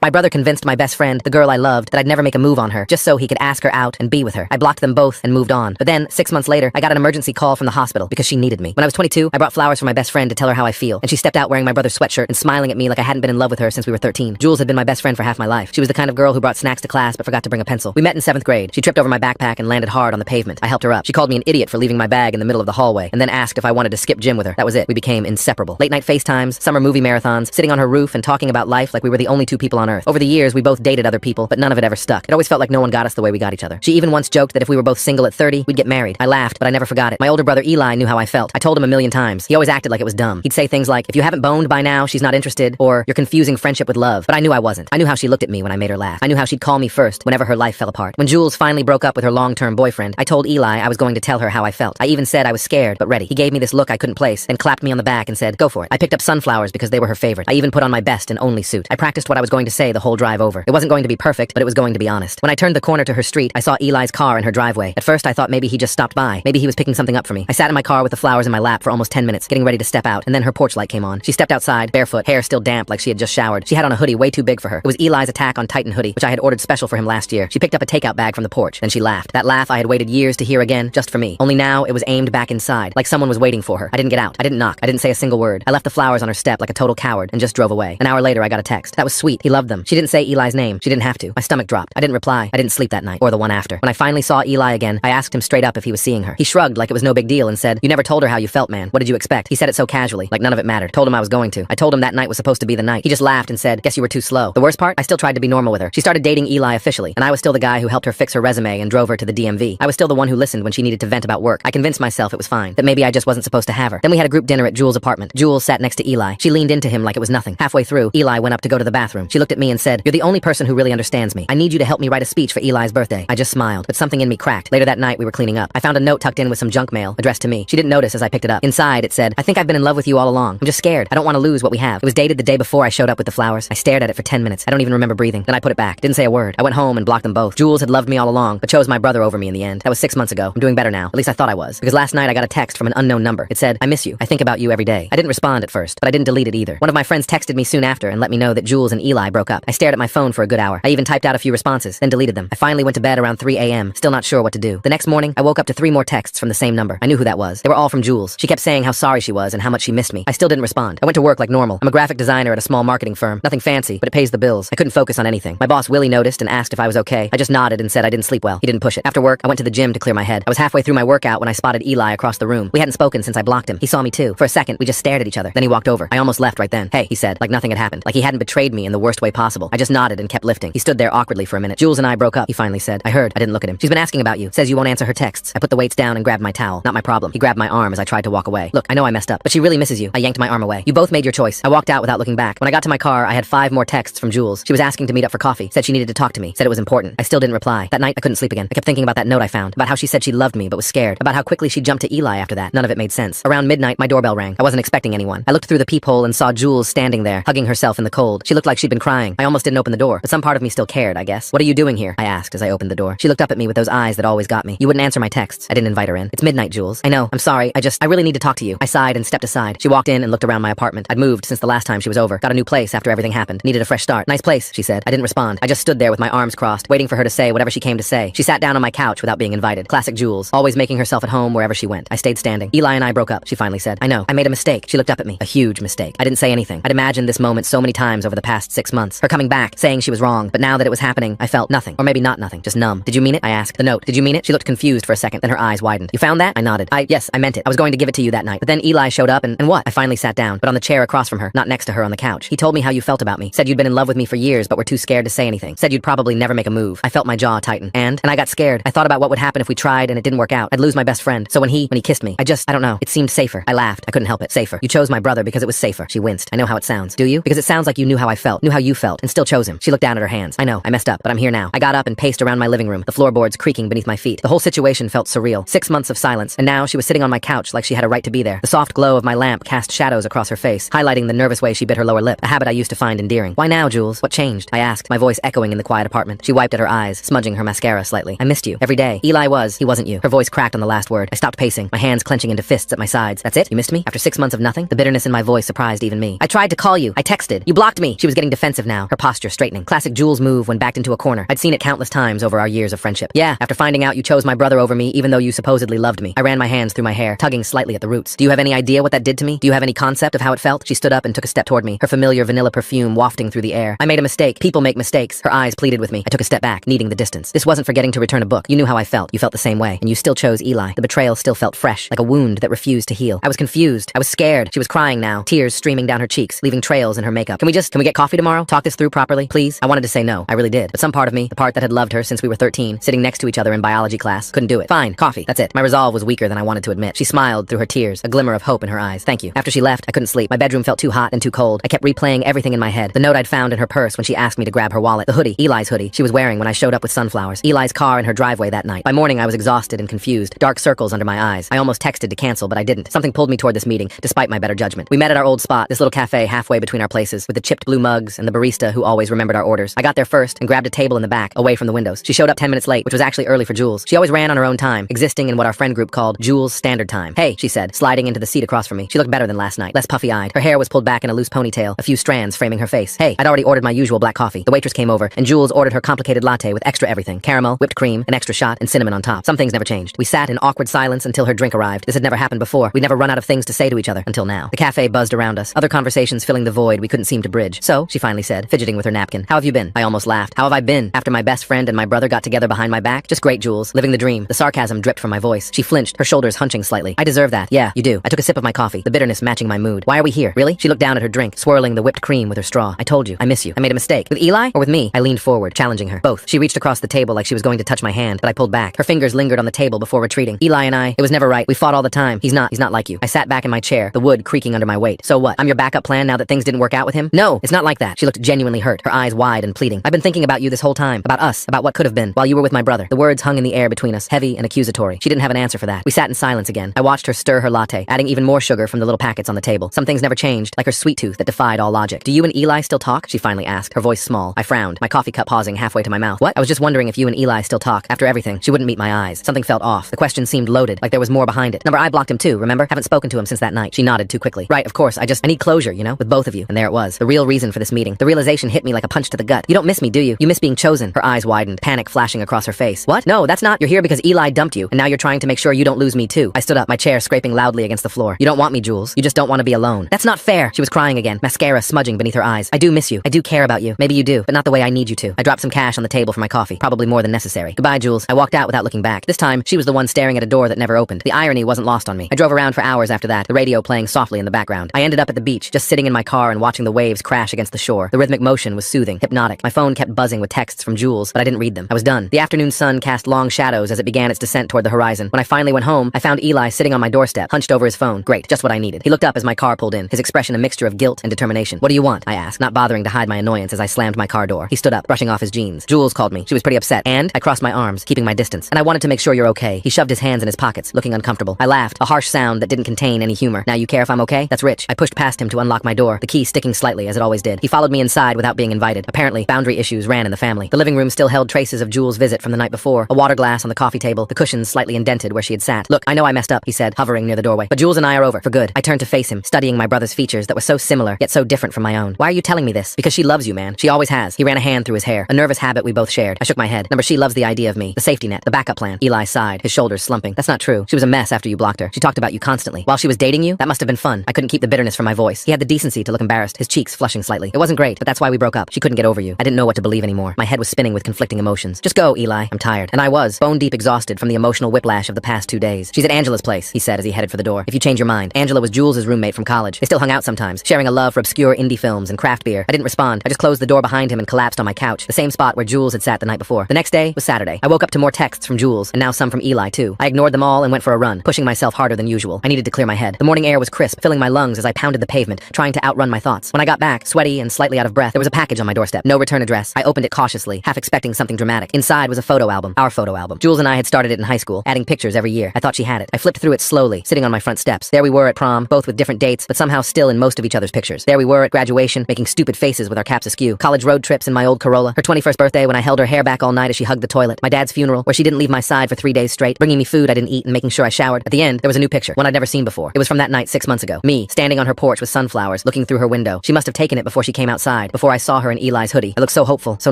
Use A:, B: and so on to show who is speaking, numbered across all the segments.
A: My brother convinced my best friend, the girl I loved, that I'd never make a move on her, just so he could ask her out and be with her. I blocked them both and moved on. But then, 6 months later, I got an emergency call from the hospital because she needed me. When I was 22, I brought flowers for my best friend to tell her how I feel, and she stepped out wearing my brother's sweatshirt and smiling at me like I hadn't been in love with her since we were 13. Jules had been my best friend for half my life. She was the kind of girl who brought snacks to class but forgot to bring a pencil. We met in 7th grade. She tripped over my backpack and landed hard on the pavement. I helped her up. She called me an idiot for leaving my bag in the middle of the hallway, and then asked if I wanted to skip gym with her. That was it. We became inseparable. Late night FaceTimes, summer movie marathons, sitting on her roof and talking about life like we were the only two people on earth. Over the years, we both dated other people, but none of it ever stuck. It always felt like no one got us the way we got each other. She even once joked that if we were both single at 30, we'd get married. I laughed, but I never forgot it. My older brother Eli knew how I felt. I told him a million times. He always acted like it was dumb. He'd say things like, if you haven't boned by now, she's not interested, or you're confusing friendship with love. But I knew I wasn't. I knew how she looked at me when I made her laugh. I knew how she'd call me first whenever her life fell apart. When Jules finally broke up with her long-term boyfriend, I told Eli I was going to tell her how I felt. I even said I was scared, but ready. He gave me this look I couldn't place, then clapped me on the back and said, go for it. I picked up sunflowers because they were her favorite. I even put on my best and only suit. I practiced what I was going to say the whole drive over. It wasn't going to be perfect, but it was going to be honest. When I turned the corner to her street, I saw Eli's car in her driveway. At first, I thought maybe he just stopped by. Maybe he was picking something up for me. I sat in my car with the flowers in my lap for almost 10 minutes, getting ready to step out, and then her porch light came on. She stepped outside, barefoot, hair still damp like she had just showered. She had on a hoodie way too big for her. It was Eli's Attack on Titan hoodie, which I had ordered special for him last year. She picked up a takeout bag from the porch, then she laughed. That laugh I had waited years to hear again, just for me. Only now, it was aimed back inside, like someone was waiting for her. I didn't get out. I didn't knock. I didn't say a single word. I left the flowers on her step like a total coward and just drove away. An hour later, I got a text. That was sweet. He loved them. She didn't say Eli's name. She didn't have to. My stomach dropped. I didn't reply. I didn't sleep that night, or the one after. When I finally saw Eli again, I asked him straight up if he was seeing her. He shrugged like it was no big deal and said, you never told her how you felt, man. What did you expect? He said it so casually, like none of it mattered. Told him I was going to. I told him that night was supposed to be the night. He just laughed and said, guess you were too slow. The worst part? I still tried to be normal with her. She started dating Eli officially, and I was still the guy who helped her fix her resume and drove her to the DMV. I was still the one who listened when she needed to vent about work. I convinced myself it was fine, that maybe I just wasn't supposed to have her. Then we had a group dinner at Jules' apartment. Jules sat next to Eli. She leaned into him like it was nothing. Halfway through, Eli went up to go to the bathroom. She looked at me and said, you're the only person who really understands me. I need you to help me write a speech for Eli's birthday. I just smiled, but something in me cracked. Later that night, we were cleaning up. I found a note tucked in with some junk mail addressed to me. She didn't notice as I picked it up. Inside, it said, I think I've been in love with you all along. I'm just scared. I don't want to lose what we have. It was dated the day before I showed up with the flowers. I stared at it for 10 minutes. I don't even remember breathing. Then I put it back. Didn't say a word. I went home and blocked them both. Jules had loved me all along, but chose my brother over me in the end. That was 6 months ago. I'm doing better now. At least I thought I was. Because last night I got a text from an unknown number. It said, I miss you. I think about you every day. I didn't respond at first, but I didn't delete it either. One of my friends texted me soon after and let me know that Jules and Eli broke up. I stared at my phone for a good hour. I even typed out a few responses, then deleted them. I finally went to bed around 3 a.m., still not sure what to do. The next morning, I woke up to 3 more texts from the same number. I knew who that was. They were all from Jules. She kept saying how sorry she was and how much she missed me. I still didn't respond. I went to work like normal. I'm a graphic designer at a small marketing firm. Nothing fancy, but it pays the bills. I couldn't focus on anything. My boss Willie noticed and asked if I was okay. I just nodded and said I didn't sleep well. He didn't push it. After work, I went to the gym to clear my head. I was halfway through my workout when I spotted Eli across the room. We hadn't spoken since I blocked him. He saw me too. For a second, we just stared at each other. Then he walked over. I almost left right then. Hey, he said, like nothing had happened. Like he hadn't betrayed me in the worst way possible. I just nodded and kept lifting. He stood there awkwardly for a minute. Jules and I broke up, he finally said. I heard. I didn't look at him. She's been asking about you. Says you won't answer her texts. I put the weights down and grabbed my towel. Not my problem. He grabbed my arm as I tried to walk away. Look, I know I messed up, but she really misses you. I yanked my arm away. You both made your choice. I walked out without looking back. When I got to my car, I had 5 more texts from Jules. She was asking to meet up for coffee. Said she needed to talk to me. Said it was important. I still didn't reply. That night, I couldn't sleep again. I kept thinking about that note I found. About how she said she loved me, but was scared. About how quickly she jumped to Eli after that. None of it made sense. Around midnight, my doorbell rang. I wasn't expecting anyone. I looked through the peephole and saw Jules standing there, hugging herself in the cold. She looked like she'd been crying. I almost didn't open the door, but some part of me still cared, I guess. What are you doing here? I asked as I opened the door. She looked up at me with those eyes that always got me. You wouldn't answer my texts. I didn't invite her in. It's midnight, Jules. I know. I'm sorry. I really need to talk to you. I sighed and stepped aside. She walked in and looked around my apartment. I'd moved since the last time she was over. Got a new place after everything happened. Needed a fresh start. Nice place, she said. I didn't respond. I just stood there with my arms crossed, waiting for her to say whatever she came to say. She sat down on my couch without being invited. Classic Jules, always making herself at home wherever she went. I stayed standing. Eli and I broke up, she finally said. I know. I made a mistake. She looked up at me. A huge mistake. I didn't say anything. I'd imagined this moment so many times over the past 6 months. Her coming back, saying she was wrong, but now that it was happening, I felt nothing. Or maybe not nothing, just numb. Did you mean it? I asked. The note. Did you mean it? She looked confused for a second, then her eyes widened. You found that? I nodded. Yes, I meant it. I was going to give it to you that night. But then Eli showed up and what? I finally sat down, but on the chair across from her, not next to her on the couch. He told me how you felt about me. Said you'd been in love with me for years, but were too scared to say anything. Said you'd probably never make a move. I felt my jaw tighten. And I got scared. I thought about what would happen if we tried and it didn't work out. I'd lose my best friend. So when he kissed me, I don't know. It seemed safer. I laughed. I couldn't help it. Safer. You chose my brother because it was safer. She winced. I know how it sounds. Do you? Because it sounds like you knew how I felt, knew how you felt, and still chose him. She looked down at her hands. I know. I messed up, but I'm here now. I got up and paced around my living room, the floorboards creaking beneath my feet. The whole situation felt surreal. 6 months of silence, and now she was sitting on my couch like she had a right to be there. The soft glow of my lamp cast shadows across her face, highlighting the nervous way she bit her lower lip, a habit I used to find endearing. Why now, Jules? What changed? I asked, my voice echoing in the quiet apartment. She wiped at her eyes, smudging her mascara slightly. I missed you. Every day. Eli was. He wasn't you. Her voice cracked on the last word. I stopped pacing, my hands clenching into fists at my sides. That's it? You missed me? After 6 months of nothing? The bitterness in my voice surprised even me. I tried to call you. I texted. You blocked me. She was getting defensive now, her posture straightening. Classic Jules move when backed into a corner. I'd seen it countless times over our years of friendship. Yeah, after finding out you chose my brother over me even though you supposedly loved me. I ran my hands through my hair, tugging slightly at the roots. Do you have any idea what that did to me? Do you have any concept of how it felt? She stood up and took a step toward me, her familiar vanilla perfume wafting through the air. I made a mistake. People make mistakes. Her eyes pleaded with me. I took a step back, needing the distance. This wasn't forgetting to return a book. You knew how I felt. You felt the same way. And you still chose Eli. The betrayal still felt fresh, like a wound that refused to heal. I was confused. I was scared. She was crying now, tears streaming down her cheeks, leaving trails in her makeup. Can we get coffee tomorrow? Talk this through properly, please? I wanted to say no. I really did. But some part of me, the part that had loved her since we were 13, sitting next to each other in biology class, couldn't do it. Fine, coffee. That's it. My resolve was weaker than I wanted to admit. She smiled through her tears, a glimmer of hope in her eyes. Thank you. After she left, I couldn't sleep. My bedroom felt too hot and too cold. I kept replaying everything in my head. The note I'd found in her purse when she asked me to grab her wallet. The hoodie, Eli's hoodie, she was wearing when I showed up with sunflowers. Eli's car in her driveway that night. By morning, I was exhausted and confused. Dark circles under my eyes. I almost texted to cancel, but I didn't. Something pulled me toward this meeting, despite my better judgment. We met at our old spot, this little cafe halfway between our places, with the chipped blue mugs and the barista who always remembered our orders. I got there first and grabbed a table in the back, away from the windows. She showed up 10 minutes late, which was actually early for Jules. She always ran on her own time, existing in what our friend group called Jules' Standard Time. Hey, she said, sliding into the seat across from me. She looked better than last night, less puffy-eyed. Her hair was pulled back in a loose ponytail, a few strands framing her face. Hey, I'd already ordered my usual black coffee. The waitress came over, and Jules ordered her complicated latte with extra everything. Caramel, whipped cream, an extra shot, and cinnamon on top. Some things never changed. We sat in awkward silence until her drink arrived. This had never happened before. We'd never run out of things to say to each other until now. The cafe buzzed around us, other conversations filling the void we couldn't seem to bridge. So, she finally said, fidgeting with her napkin. How have you been? I almost laughed. How have I been? After my best friend and my brother got together behind my back? Just great, Jules. Living the dream. The sarcasm dripped from my voice. She flinched, her shoulders hunching slightly. I deserve that. Yeah, you do. I took a sip of my coffee, the bitterness matching my mood. Why are we here? Really? She looked down at her drink, swirling the whipped cream with her straw. I told you. I miss you. I made a mistake. With Eli or with me? I leaned forward, challenging her. Both. She reached across the table like she was going to touch my hand, but I pulled back. Her fingers lingered on the table before retreating. Eli and I, it was never right. We fought all the time. He's not like you. I sat back in my chair, the wood creaking under my weight. So what? I'm your backup plan now that things didn't work out with him? No, it's not like that. She looked genuinely hurt, her eyes wide and pleading. I've been thinking about you this whole time, about us, about what could have been, while you were with my brother. The words hung in the air between us, heavy and accusatory. She didn't have an answer for that. We sat in silence again. I watched her stir her latte, adding even more sugar from the little packets on the table. Some things never changed, like her sweet tooth that defied all logic. Do you and Eli still talk? She finally asked, her voice small. I frowned, my coffee cup pausing halfway to my mouth. What? I was just wondering if you and Eli still talk. After everything, she wouldn't meet my eyes. Something felt off. The question seemed loaded, like there was more behind it. I blocked him too, remember? Haven't spoken to him since that night. She nodded too quickly. Right, of course, I need closure, you know, with both of you. And there it was, the real reason for this meeting. The realization hit me like a punch to the gut. You don't miss me, do you? You miss being chosen. Her eyes widened, panic flashing across her face. What? No, that's not. You're here because Eli dumped you, and now you're trying to make sure you don't lose me too. I stood up, my chair scraping loudly against the floor. You don't want me, Jules. You just don't want to be alone. That's not fair. She was crying again, mascara smudging beneath her eyes. I do miss you. I do care about you. Maybe you do, but not the way I need you to. I dropped some cash on the table for my coffee, probably more than necessary. Goodbye, Jules. I walked out without looking back. This time, she was the one staring at a door that never opened. The irony wasn't lost on me. I drove around for hours after that, the radio playing softly in the background. I ended up at the beach, just sitting in my car and watching the waves crash against the shore. The rhythmic motion was soothing, hypnotic. My phone kept buzzing with texts from Jules, but I didn't read them. I was done. The afternoon sun cast long shadows as it began its descent toward the horizon. When I finally went home, I found Eli sitting on my doorstep, hunched over his phone. Great, just what I needed. He looked up as my car pulled in, his expression a mixture of guilt and determination. What do you want? I asked, not bothering to hide my annoyance as I slammed my car door. He stood up, brushing off his jeans. Jules called me. She was pretty upset, and I crossed my arms, keeping my distance. And I wanted to make sure you're okay. He shoved his hands in his pockets, looking uncomfortable. I laughed, a harsh sound that didn't contain any humor. Now you care if I'm okay? That's rich. I pushed past him to unlock my door, the key sticking slightly as it always did. He followed me inside without being invited. Apparently, boundary issues ran in the family. The living room still held traces of Jules' visit from the night before. A water glass on the coffee table, the cushions slightly indented where she had sat. Look, I know I messed up, he said, hovering near the doorway. But Jules and I are over, for good. I turned to face him, studying my brother's features that were so similar, yet so different from my own. Why are you telling me this? Because she loves you, man. She always has. He ran a hand through his hair, a nervous habit we both shared. I shook my head. Number, she loves the idea of me. The safety net, the backup plan. Eli sighed, his shoulders slumping. That's not true. She was a mess after you blocked her. She talked about you constantly. While she was dating you, that must have been fun. I couldn't keep the bitterness from my voice. He had the decency to look embarrassed, his cheeks flushing slightly. It wasn't great, but that's why we broke up. She couldn't get over you. I didn't know what to believe anymore. My head was spinning with conflicting emotions. Just go, Eli. I'm tired. And I was, bone deep exhausted from the emotional whiplash of the past 2 days. She's at Angela's place, he said as he headed for the door. If you change your mind. Angela was Jules' roommate from college. They still hung out sometimes, sharing a love for obscure indie films and craft beer. I didn't respond. I just closed the door behind him and collapsed on my couch, the same spot where Jules had sat the night before. The next day was Saturday. I woke up to more texts from Jules, and now some from Eli too. I ignored them all and went for a run, pushing myself harder than usual. I needed to clear my head. The morning air was crisp, filling my lungs as I pounded the pavement, trying to outrun my thoughts. When I got back, sweaty and slightly out of breath, there was a package on my doorstep. No return address. I opened it cautiously, half expecting something dramatic. Inside was a photo album, our photo album. Jules and I had started it in high school, adding pictures every year. I thought she had it. I flipped through it slowly, sitting on my front steps. There we were at prom, both with different dates, but somehow still in most of each other's pictures. There we were at graduation, making stupid faces with our caps askew. College road trips in my old Corolla. Her 21st birthday when I held her hair back all night as she hugged the toilet. My dad's funeral, where she didn't leave my side for 3 days straight, bringing me food I didn't eat and making sure I showered. At the end, there was a new picture, one I'd never seen before. It was from that night 6 months ago. Me, standing on her porch with sunflowers, looking through her window. She must have taken it before she came outside. inside before I saw her in Eli's hoodie. I looked so hopeful, so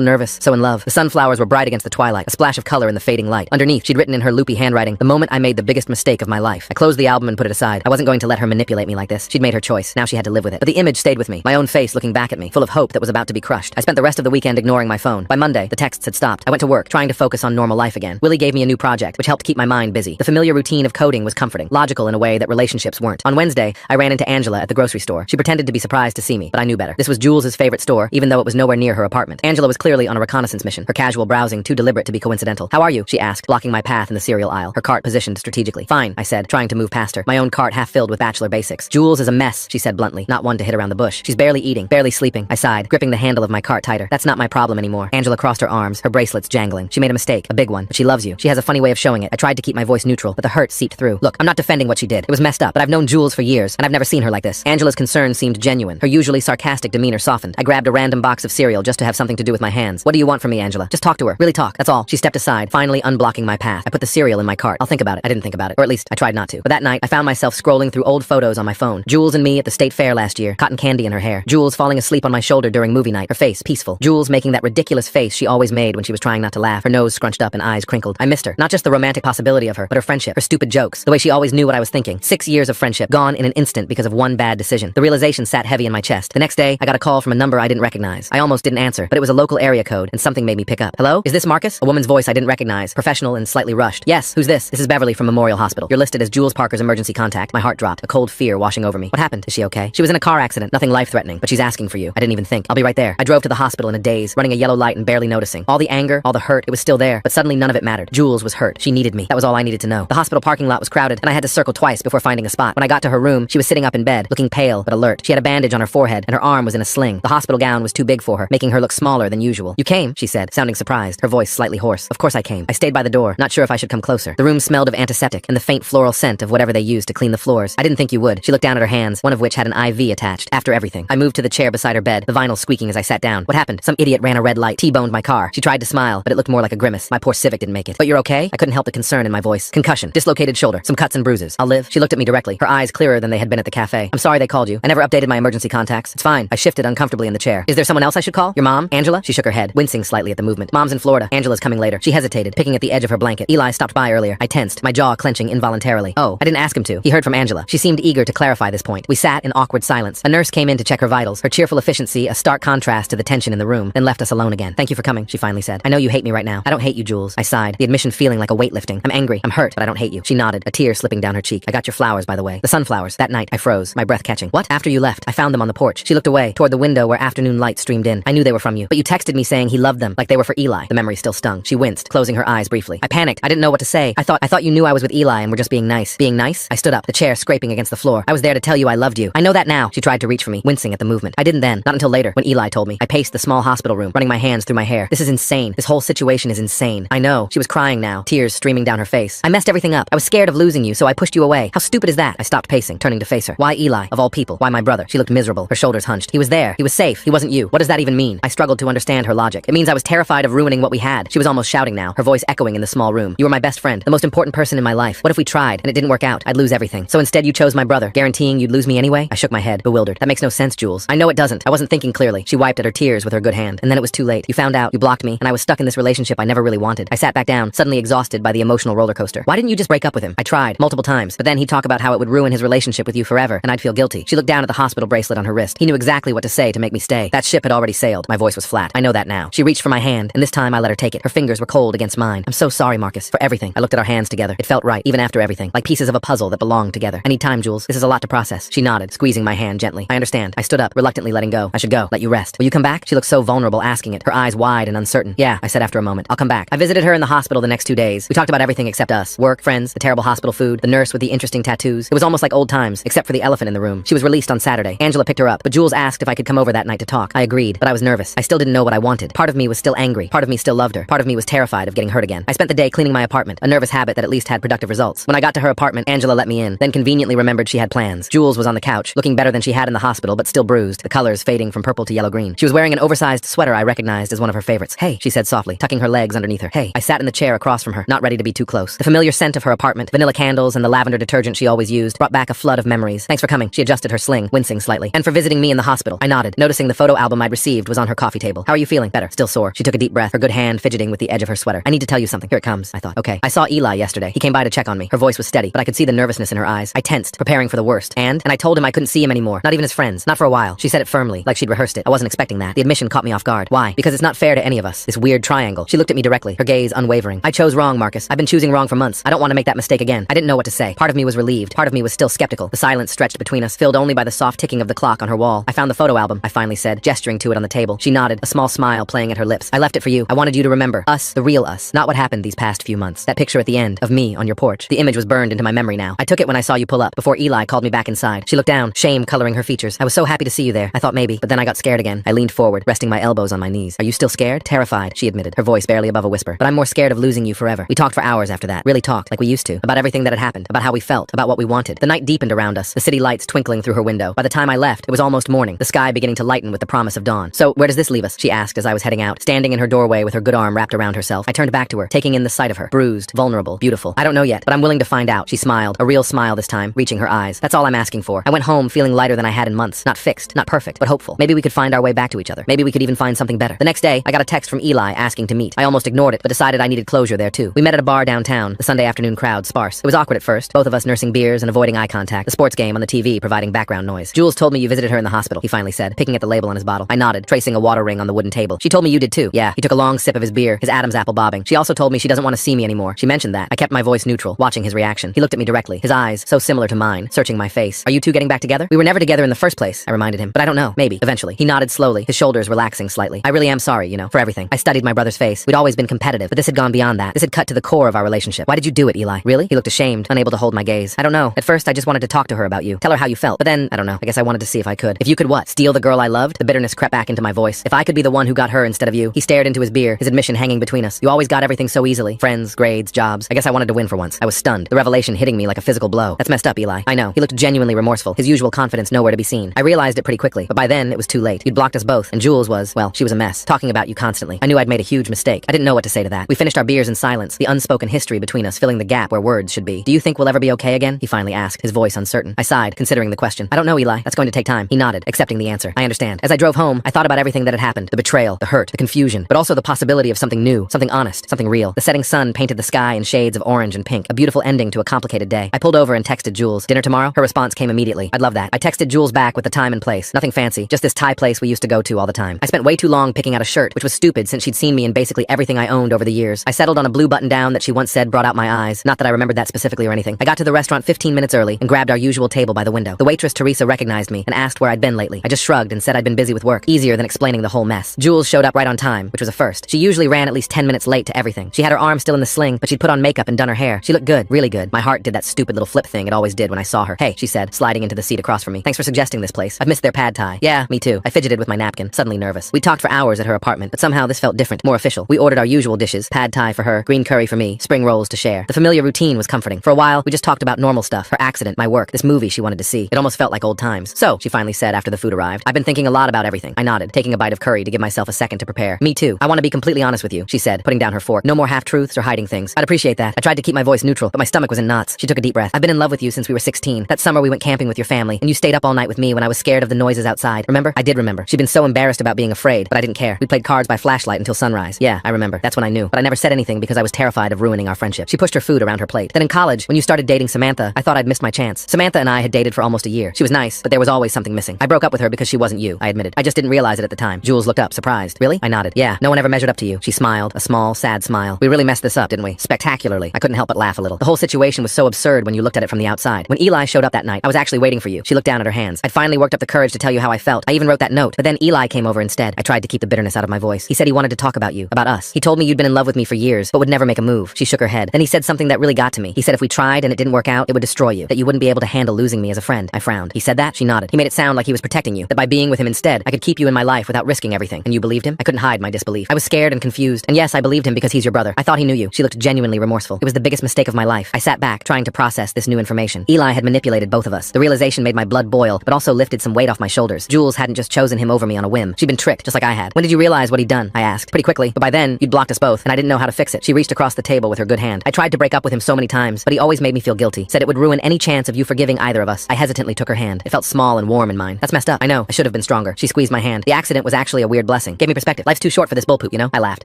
A: nervous, so in love. The sunflowers were bright against the twilight, a splash of color in the fading light. Underneath, she'd written in her loopy handwriting, "The moment I made the biggest mistake of my life." I closed the album and put it aside. I wasn't going to let her manipulate me like this. She'd made her choice. Now she had to live with it. But the image stayed with me, my own face looking back at me, full of hope that was about to be crushed. I spent the rest of the weekend ignoring my phone. By Monday, the texts had stopped. I went to work, trying to focus on normal life again. Willie gave me a new project, which helped keep my mind busy. The familiar routine of coding was comforting, logical in a way that relationships weren't. On Wednesday, I ran into Angela at the grocery store. She pretended to be surprised to see me, but I knew better. This was Jules's favorite store, even though it was nowhere near her apartment. Angela was clearly on a reconnaissance mission, her casual browsing too deliberate to be coincidental. "How are you?" she asked, blocking my path in the cereal aisle, her cart positioned strategically. "Fine," I said, trying to move past her, my own cart half filled with bachelor basics. "Jules is a mess," she said bluntly, not one to hit around the bush. "She's barely eating, barely sleeping." I sighed, gripping the handle of my cart tighter. "That's not my problem anymore." Angela crossed her arms, her bracelets jangling. "She made a mistake, a big one, but she loves you. She has a funny way of showing it." I tried to keep my voice neutral, but the hurt seeped through. "Look, I'm not defending what she did. It was messed up, but I've known Jules for years, and I've never seen her like this." Angela's concern seemed genuine. Her usually sarcastic demeanor softened. I grabbed a random box of cereal just to have something to do with my hands. "What do you want from me, Angela? Just talk to her. Really talk. That's all." She stepped aside, finally unblocking my path. I put the cereal in my cart. "I'll think about it." I didn't think about it, or at least I tried not to. But that night, I found myself scrolling through old photos on my phone. Jules and me at the state fair last year, cotton candy in her hair. Jules falling asleep on my shoulder during movie night, her face peaceful. Jules making that ridiculous face she always made when she was trying not to laugh, her nose scrunched up and eyes crinkled. I missed her. Not just the romantic possibility of her, but her friendship, her stupid jokes, the way she always knew what I was thinking. 6 years of friendship, gone in an instant because of one bad decision. The realization sat heavy in my chest. The next day, I got a call from a number I didn't recognize. I almost didn't answer, but it was a local area code, and something made me pick up. "Hello? Is this Marcus?" A woman's voice I didn't recognize, professional and slightly rushed. "Yes, who's this?" "This is Beverly from Memorial Hospital. You're listed as Jules Parker's emergency contact." My heart dropped, a cold fear washing over me. "What happened? Is she okay?" "She was in a car accident, nothing life-threatening, but she's asking for you." I didn't even think. "I'll be right there." I drove to the hospital in a daze, running a yellow light and barely noticing. All the anger, all the hurt, it was still there, but suddenly none of it mattered. Jules was hurt. She needed me. That was all I needed to know. The hospital parking lot was crowded, and I had to circle twice before finding a spot. When I got to her room, she was sitting up in bed, looking pale but alert. She had a bandage on her forehead, and her arm was in a sling. The hospital gown was too big for her, making her look smaller than usual. "You came?" she said, sounding surprised, her voice slightly hoarse. "Of course I came." I stayed by the door, not sure if I should come closer. The room smelled of antiseptic and the faint floral scent of whatever they used to clean the floors. "I didn't think you would." She looked down at her hands, one of which had an IV attached. "After everything." I moved to the chair beside her bed, the vinyl squeaking as I sat down. "What happened?" "Some idiot ran a red light, T-boned my car." She tried to smile, but it looked more like a grimace. My poor Civic didn't make it. "But you're okay?" I couldn't help the concern in my voice. "Concussion, dislocated shoulder, some cuts and bruises. I'll live." She looked at me directly, her eyes clearer than they had been at the cafe. "I'm sorry they called you. I never updated my emergency contacts." "It's fine." I shifted uncomfortably in the chair. "Is there someone else I should call? Your mom? Angela?" She shook her head, wincing slightly at the movement. "Mom's in Florida. Angela's coming later." She hesitated, picking at the edge of her blanket. "Eli stopped by earlier." I tensed, my jaw clenching involuntarily. "Oh, I didn't ask him to." He heard from Angela. She seemed eager to clarify this point. We sat in awkward silence. A nurse came in to check her vitals, her cheerful efficiency a stark contrast to the tension in the room, then left us alone again. "Thank you for coming," she finally said. "I know you hate me right now." "I don't hate you, Jules." I sighed, the admission feeling like a weight lifting. "I'm angry. I'm hurt, but I don't hate you." She nodded, a tear slipping down her cheek. "I got your flowers, by the way. The sunflowers." That night, I froze, my breath catching. "What?" "After you left, I found them on the porch." She looked away, toward the window where afternoon light streamed in. "I knew they were from you, but you texted me saying he loved them, like they were for Eli." The memory still stung. She winced, closing her eyes briefly. I panicked. I didn't know what to say. I thought you knew I was with Eli and were just being nice. Being nice? I stood up, the chair scraping against the floor. "I was there to tell you I loved you." "I know that now." She tried to reach for me, wincing at the movement. I didn't then, not until later, when Eli told me. I paced the small hospital room, running my hands through my hair. This is insane. This whole situation is insane. I know. She was crying now, tears streaming down her face. "I messed everything up. I was scared of losing you, so I pushed you away. How stupid is that?" I stopped pacing, turning to face her. "Why Eli, of all people? Why my brother?" She looked miserable, her shoulders hunched. "He was there. He was safe. He wasn't you. What does that even mean?" I struggled to understand her logic. "It means I was terrified of ruining what we had." She was almost shouting now, her voice echoing in the small room. "You were my best friend, the most important person in my life. What if we tried, and it didn't work out? I'd lose everything. So instead you chose my brother, guaranteeing you'd lose me anyway?" I shook my head, bewildered. "That makes no sense, Jules." "I know it doesn't. I wasn't thinking clearly." She wiped at her tears with her good hand. "And then it was too late. You found out, you blocked me, and I was stuck in this relationship I never really wanted." I sat back down, suddenly exhausted by the emotional roller coaster. "Why didn't you just break up with him?" I tried, multiple times, but then he'd talk about how it would ruin his relationship with you forever, and I'd feel guilty. She looked down at the hospital bracelet on her wrist. He knew exactly what to say to make me stay. That ship had already sailed. My voice was flat. "I know that now." She reached for my hand, and this time I let her take it. Her fingers were cold against mine. "I'm so sorry, Marcus, for everything." I looked at our hands together. It felt right, even after everything, like pieces of a puzzle that belonged together. "I need time, Jules. This is a lot to process." She nodded, squeezing my hand gently. "I understand." I stood up, reluctantly letting go. "I should go. Let you rest. Will you come back?" She looked so vulnerable asking it, her eyes wide and uncertain. "Yeah," I said after a moment. "I'll come back." I visited her in the hospital the next 2 days. We talked about everything except us. Work, friends, the terrible hospital food, the nurse with the interesting tattoos. It was almost like old times, except for the elephant in the room. She was released on Saturday. Angela picked her up, but Jules asked if I could come over that night to talk. I agreed, but I was nervous. I still didn't know what I wanted. Part of me was still angry. Part of me still loved her. Part of me was terrified of getting hurt again. I spent the day cleaning my apartment, a nervous habit that at least had productive results. When I got to her apartment, Angela let me in, then conveniently remembered she had plans. Jules was on the couch, looking better than she had in the hospital, but still bruised, the colors fading from purple to yellow-green. She was wearing an oversized sweater I recognized as one of her favorites. "Hey," she said softly, tucking her legs underneath her. "Hey." I sat in the chair across from her, not ready to be too close. The familiar scent of her apartment, vanilla candles, and the lavender detergent she always used brought back a flood of memories. "Thanks for coming." She adjusted her sling, wincing slightly. "And for visiting me in the hospital." I nodded, noticing Noticing the photo album I'd received was on her coffee table. How are you feeling? Better. Still sore. She took a deep breath, her good hand fidgeting with the edge of her sweater. I need to tell you something. Here it comes, I thought. Okay. I saw Eli yesterday. He came by to check on me. Her voice was steady, but I could see the nervousness in her eyes. I tensed, preparing for the worst. And I told him I couldn't see him anymore. Not even as friends. Not for a while. She said it firmly, like she'd rehearsed it. I wasn't expecting that. The admission caught me off guard. Why? Because it's not fair to any of us. This weird triangle. She looked at me directly, her gaze unwavering. I chose wrong, Marcus. I've been choosing wrong for months. I don't want to make that mistake again. I didn't know what to say. Part of me was relieved. Part of me was still skeptical. The silence stretched between us, filled only by the soft ticking of the clock on her wall. I found the photo album, I finally said, gesturing to it on the table. She nodded, a small smile playing at her lips. I left it for you. I wanted you to remember. Us, the real us. Not what happened these past few months. That picture at the end, of me on your porch. The image was burned into my memory now. I took it when I saw you pull up, before Eli called me back inside. She looked down, shame coloring her features. I was so happy to see you there. I thought maybe, but then I got scared again. I leaned forward, resting my elbows on my knees. Are you still scared? Terrified, she admitted, her voice barely above a whisper. But I'm more scared of losing you forever. We talked for hours after that. Really talked, like we used to. About everything that had happened. About how we felt. About what we wanted. The night deepened around us, the city lights twinkling through her window. By the time I left, it was almost morning, the sky beginning to lighten with the promise of dawn. So, where does this leave us? She asked as I was heading out, standing in her doorway with her good arm wrapped around herself. I turned back to her, taking in the sight of her. Bruised, vulnerable, beautiful. I don't know yet, but I'm willing to find out. She smiled, a real smile this time, reaching her eyes. That's all I'm asking for. I went home feeling lighter than I had in months. Not fixed, not perfect, but hopeful. Maybe we could find our way back to each other. Maybe we could even find something better. The next day, I got a text from Eli asking to meet. I almost ignored it, but decided I needed closure there too. We met at a bar downtown, the Sunday afternoon crowd sparse. It was awkward at first, both of us nursing beers and avoiding eye contact, the sports game on the TV providing background noise. Jules told me you visited her in the hospital, he finally said, picking at the label on his bottle. I nodded, tracing a water ring on the wooden table. She told me you did too. Yeah, he took a long sip of his beer, his Adam's apple bobbing. She also told me she doesn't want to see me anymore. She mentioned that. I kept my voice neutral, watching his reaction. He looked at me directly, his eyes, so similar to mine, searching my face. Are you two getting back together? We were never together in the first place, I reminded him. But I don't know. Maybe. Eventually. He nodded slowly, his shoulders relaxing slightly. I really am sorry, for everything. I studied my brother's face. We'd always been competitive, but this had gone beyond that. This had cut to the core of our relationship. Why did you do it, Eli? Really? He looked ashamed, unable to hold my gaze. I don't know. At first, I just wanted to talk to her about you. Tell her how you felt. But then, I don't know. I guess I wanted to see if I could. If you could what? Steal the girl I loved? The bitterness crept back into my voice. If I could be the one who got her instead of you. He stared into his beer, his admission hanging between us. You always got everything so easily. Friends, grades, jobs. I guess I wanted to win for once. I was stunned. The revelation hitting me like a physical blow. That's messed up, Eli. I know. He looked genuinely remorseful, his usual confidence nowhere to be seen. I realized it pretty quickly, but by then it was too late. You'd blocked us both, and Jules was, well, she was a mess, talking about you constantly. I knew I'd made a huge mistake. I didn't know what to say to that. We finished our beers in silence, the unspoken history between us filling the gap where words should be. Do you think we'll ever be okay again? He finally asked, his voice uncertain. I sighed, considering the question. I don't know, Eli. That's going to take time. He nodded, accepting the answer. I understand. As I drove home, I thought about everything that had happened. The betrayal, the hurt, the confusion, but also the possibility of something new, something honest, something real. The setting sun painted the sky in shades of orange and pink, a beautiful ending to a complicated day. I pulled over and texted Jules. Dinner tomorrow? Her response came immediately. I'd love that. I texted Jules back with the time and place. Nothing fancy, just this Thai place we used to go to all the time. I spent way too long picking out a shirt, which was stupid since she'd seen me in basically everything I owned over the years. I settled on a blue button-down that she once said brought out my eyes. Not that I remembered that specifically or anything. I got to the restaurant 15 minutes early and grabbed our usual table by the window. The waitress Teresa recognized me and asked where I'd been lately. I just shrugged and said I'd been busy with work. Easier than explaining the whole mess. Jules showed up right on time, which was a first. She usually ran at least 10 minutes late to everything. She had her arm still in the sling, but she'd put on makeup and done her hair. She looked good, really good. My heart did that stupid little flip thing it always did when I saw her. Hey, she said, sliding into the seat across from me. Thanks for suggesting this place. I've missed their pad thai. Yeah, me too. I fidgeted with my napkin, suddenly nervous. We talked for hours at her apartment, but somehow this felt different, more official. We ordered our usual dishes, pad thai for her, green curry for me, spring rolls to share. The familiar routine was comforting. For a while, we just talked about normal stuff, her accident, my work, this movie she wanted to see. It almost felt like old times. So, she finally said after the food arrived, I've been thinking a lot about everything. I nodded, taking a bite of curry to give myself a second to prepare. Me too. I want to be completely honest with you, she said, putting down her fork. No more half-truths or hiding things. I'd appreciate that. I tried to keep my voice neutral, but my stomach was in knots. She took a deep breath. I've been in love with you since we were 16. That summer we went camping with your family, and you stayed up all night with me when I was scared of the noises outside. Remember? I did remember. She'd been so embarrassed about being afraid, but I didn't care. We played cards by flashlight until sunrise. Yeah, I remember. That's when I knew. But I never said anything because I was terrified of ruining our friendship. She pushed her food around her plate. Then in college, when you started dating Samantha, I thought I'd missed my chance. Samantha and I had dated for almost a year. She was nice, but there was always something missing. I broke up with her because she wasn't you, I admitted. I just didn't realize it at the time. Jules looked up, surprised. Really? I nodded. Yeah, no one ever measured up to you. She smiled, a small, sad smile. We really messed this up, didn't we? Spectacularly. I couldn't help but laugh a little. The whole situation was so absurd when you looked at it from the outside. When Eli showed up that night, I was actually waiting for you. She looked down at her hands. I'd finally worked up the courage to tell you how I felt. I even wrote that note, but then Eli came over instead. I tried to keep the bitterness out of my voice. He said he wanted to talk about you, about us. He told me you'd been in love with me for years, but would never make a move. She shook her head. Then he said something that really got to me. He said if we tried and it didn't work out, it would destroy you, that you wouldn't be able to handle losing me as a friend. I frowned. He said that? She nodded. He made it sound like he was protecting you, that by being with him instead, I could keep you in my life without risking everything. And you believed him? I couldn't hide my disbelief. I was scared and confused. And yes, I believed him because he's your brother. I thought he knew you. She looked genuinely remorseful. It was the biggest mistake of my life. I sat back, trying to process this new information. Eli had manipulated both of us. The realization made my blood boil, but also lifted some weight off my shoulders. Jules hadn't just chosen him over me on a whim. She'd been tricked, just like I had. When did you realize what he'd done? I asked. Pretty quickly, but by then, you'd blocked us both, and I didn't know how to fix it. She reached across the table with her good hand. I tried to break up with him so many times, but he always made me feel guilty. Said it would ruin any chance of you forgiving either of us. I hesitantly took her hand. It felt small and warm in mine. That's messed up. I know. I should have been stronger. She squeezed my hand. The accident was actually a weird blessing. Gave me perspective. Life's too short for this bullpoop, you know? I laughed.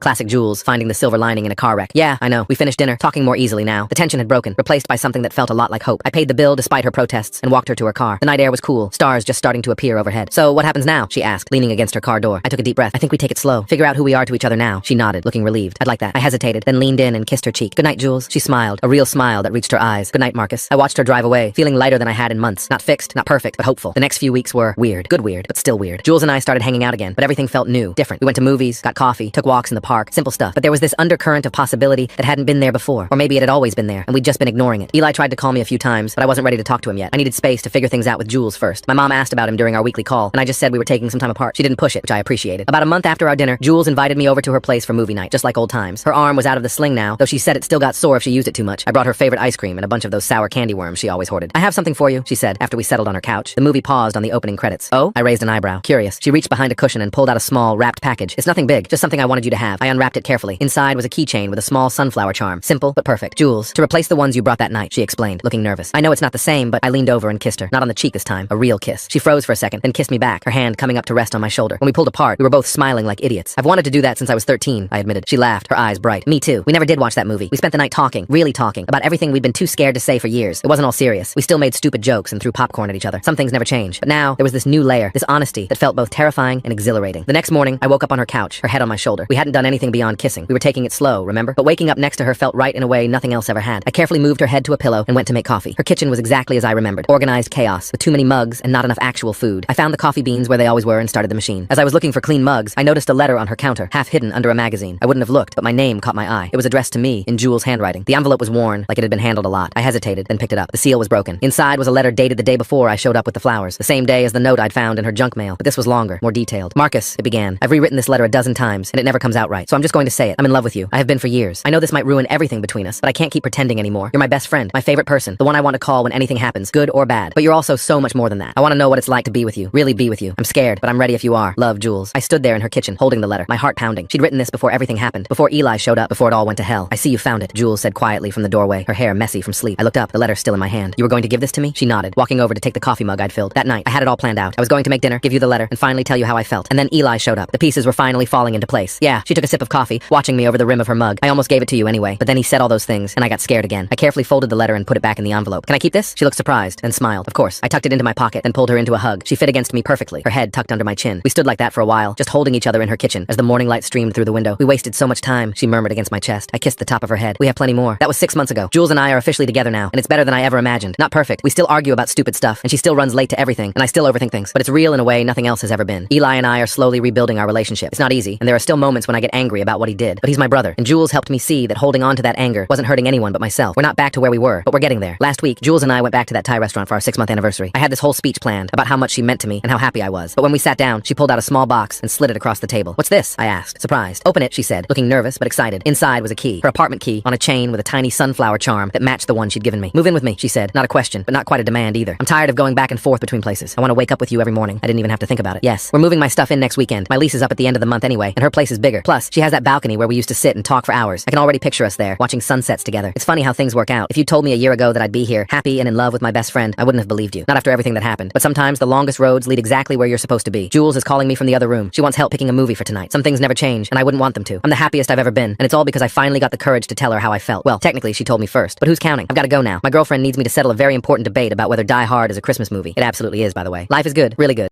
A: Classic Jules, finding the silver lining in a car wreck. Yeah, I know. We finished dinner, talking more easily now. The tension had broken, replaced by something that felt a lot like hope. I paid the bill despite her protests and walked her to her car. The night air was cool, stars just starting to appear overhead. So what happens now? She asked, leaning against her car door. I took a deep breath. I think we take it slow. Figure out who we are to each other now. She nodded, looking relieved. I'd like that. I hesitated, then leaned in and kissed her cheek. Good night, Jules. She smiled, a real smile that reached her eyes. Good night, Marcus. I watched her drive away, feeling lighter than I had in months. Not fixed, not perfect, but hopeful. The next few weeks were weird. Good weird, but still weird. Jules and I started hanging out again, but everything felt new, different. We went to movies, got coffee, took walks in the park, simple stuff. But there was this undercurrent of possibility that hadn't been there before. Or maybe it had always been there, and we'd just been ignoring it. Eli tried to call me a few times, but I wasn't ready to talk to him yet. I needed space to figure things out with Jules first. My mom asked about him during our weekly call, and I just said we were taking some time apart. She didn't push it, which I appreciated. About a month after our dinner, Jules invited me over to her place for movie night, just like old times. Her arm was out of the sling now, though she said it still got sore if she used it too much. I brought her favorite ice cream and a bunch of those sour candy worms she always hoarded. I have something for you, she said, after we settled on her couch. The movie paused on the opening credits. Oh? I raised an eyebrow, curious. She reached behind a cushion and pulled out a small, wrapped package. It's nothing big, just something I wanted you to have. I unwrapped it carefully. Inside was a keychain with a small sunflower charm. Simple, but perfect. Jules, to replace the ones you brought that night, she explained, looking nervous. I know it's not the same, but I leaned over and kissed her. Not on the cheek this time, a real kiss. She froze for a second, then kissed me back, her hand coming up to rest on my shoulder. When we pulled apart, we were both smiling like idiots. I've wanted to do that since I was 13, I admitted. She laughed, her eyes bright. Me too. We never did watch that movie. We spent the night talking, really talking, about everything we'd been too scared to say for years. It wasn't all serious. We still made stupid jokes and threw popcorn at each other. Some things never change. But now, there was this new layer, this honesty that felt both terrifying and exhilarating. The next morning, I woke up on her couch, her head on my shoulder. We hadn't done anything beyond kissing. We were taking it slow, remember? But waking up next to her felt right in a way nothing else ever had. I carefully moved her head to a pillow and went to make coffee. Her kitchen was exactly as I remembered. Organized chaos, with too many mugs and not enough actual food. I found the coffee beans where they always were and started the machine. As I was looking for clean mugs, I noticed a letter on her counter, half hidden under a magazine. I wouldn't have looked, but my name caught my eye. It was addressed to me, in Jules' handwriting. The envelope was worn, like it had been handled a lot. I hesitated, then picked it up. The seal was broken. Inside was a letter dated the day before I showed up with the flowers, the same day as the note I'd found in her junk mail, but this was longer, more detailed. Marcus, it began. I've rewritten this letter a dozen times, and it never comes out right, so I'm just going to say it. I'm in love with you. I have been for years. I know this might ruin everything between us, but I can't keep pretending anymore. You're my best friend, my favorite person, the one I want to call when anything happens, good or bad. But you're also so much more than that. I want to know what it's like to be with you, really be with you. I'm scared, but I'm ready if you are. Love, Jules. I stood there in her kitchen, holding the letter, my heart pounding. She'd written this before everything happened, before Eli showed up, before it all went to hell. I see you found it, Jules said quietly from the doorway, her hair messy from sleep. I looked up, the letter still in my hand. You were going to give this to me? She nodded, walking over to take the coffee mug I'd filled. That night, I had it all planned out. I was going to make dinner, give you the letter, and finally tell you how I felt. And then Eli showed up. The pieces were finally falling into place. Yeah, she took a sip of coffee, watching me over the rim of her mug. I almost gave it to you anyway, but then he said all those things, and I got scared again. I carefully folded the letter and put it back in the envelope. Can I keep this? She looked surprised and smiled. Of course. I tucked it into my pocket, then pulled her into a hug. She fit against me perfectly, her head tucked under my chin. We stood like that for a while, just holding each other in her kitchen as the morning light streamed through the window. We wasted so much time, she murmured against my chest. I kissed the top of her head. We have plenty more. That was 6 months ago. Jules and I are officially together now, and it's better than I ever imagined. Not perfect. We still argue about stupid stuff, and she still runs late to everything, and I still overthink things. But it's real in a way nothing else has ever been. Eli and I are slowly rebuilding our relationship. It's not easy, and there are still moments when I get angry about what he did, but he's my brother, and Jules helped me see that holding on to that anger wasn't hurting anyone but myself. We're not back to where we were, but we're getting there. Last week, Jules and I went back to that Thai restaurant for our 6-month anniversary. I had this whole speech planned about how much she meant to me and how happy I was. But when we sat down, she pulled out a small box and slid it across the table. What's this? I asked, surprised. Open it, she said, looking nervous but excited. Inside was a key, her apartment key, on a chain with a tiny sunflower charm that matched the one she'd given me. Move in with me, she said. Not a question, but not quite a demand either. I'm tired of going back and forth between places. I want to wake up with you every morning. I didn't even have to think about it. Yes, we're moving my stuff in next weekend. My lease is up at the end of the month anyway, and her place is bigger. Plus, she has that balcony where we used to sit and talk for hours. I can already picture us there, watching sunsets together. It's funny how things work out. If you told me a year ago that I'd be here, happy and in love with my best friend, I wouldn't have believed you. Not after everything that happened. But sometimes the longest roads lead exactly where you're supposed to be. Jules is calling me from the other room. She wants help picking a movie for tonight. Some things never change, and I wouldn't want them to. I'm the happiest I've ever been, and it's all because I finally got the courage to tell her how I felt. Well, technically, she told me first, but who's counting? I've got to go now. My girlfriend needs me to settle a very important debate about whether Die Hard is a Christmas movie. It absolutely is, by the way. Life is good, really good.